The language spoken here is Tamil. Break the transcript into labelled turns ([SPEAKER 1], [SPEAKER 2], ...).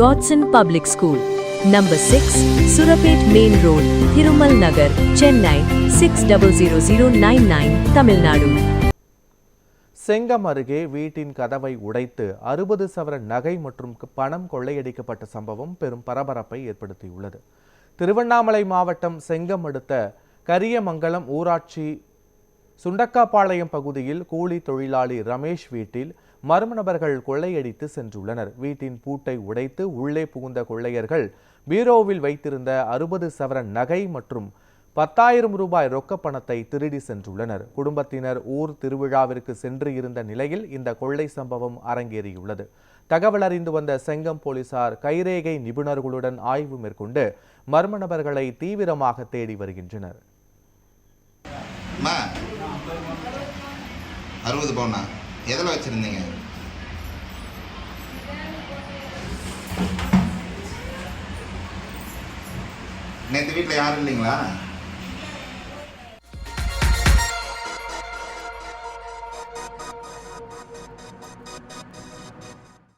[SPEAKER 1] Godson Public School, Number 6, Surapet Main Road, Thirumal Nagar, Chennai 600099, Tamil Nadu.
[SPEAKER 2] Chengam அருகே வீட்டின் கதவை உடைத்து 60 சவரன் நகை மற்றும் பணம் கொள்ளையடிக்கப்பட்ட சம்பவம் பெரும் பரபரப்பை ஏற்படுத்தியுள்ளது. திருவண்ணாமலை மாவட்டம் செங்கம் அடுத்த கரியமங்கலம் ஊராட்சி சுண்டக்காபாளையம் பகுதியில் கூலி தொழிலாளி ரமேஷ் வீட்டில் மர்ம நபர்கள் கொள்ளையடித்து சென்றுள்ளனர். வீட்டின் பூட்டை உடைத்து உள்ளே புகுந்த கொள்ளையர்கள் பீரோவில் வைத்திருந்த 60 சவரன் நகை மற்றும் 10,000 ரூபாய் ரொக்க பணத்தை திருடி சென்றுள்ளனர். குடும்பத்தினர் ஊர் திருவிழாவிற்கு சென்று இருந்த நிலையில் இந்த கொள்ளை சம்பவம் அரங்கேறியுள்ளது. தகவல் அறிந்து வந்த செங்கம் போலீசார் கைரேகை நிபுணர்களுடன் ஆய்வு மேற்கொண்டு மர்ம நபர்களை தீவிரமாக தேடி வருகின்றனர்.
[SPEAKER 3] 60 பவுனா எதில் வச்சிருந்தீங்க? நேற்று வீட்டில் யாரும் இல்லைங்களா?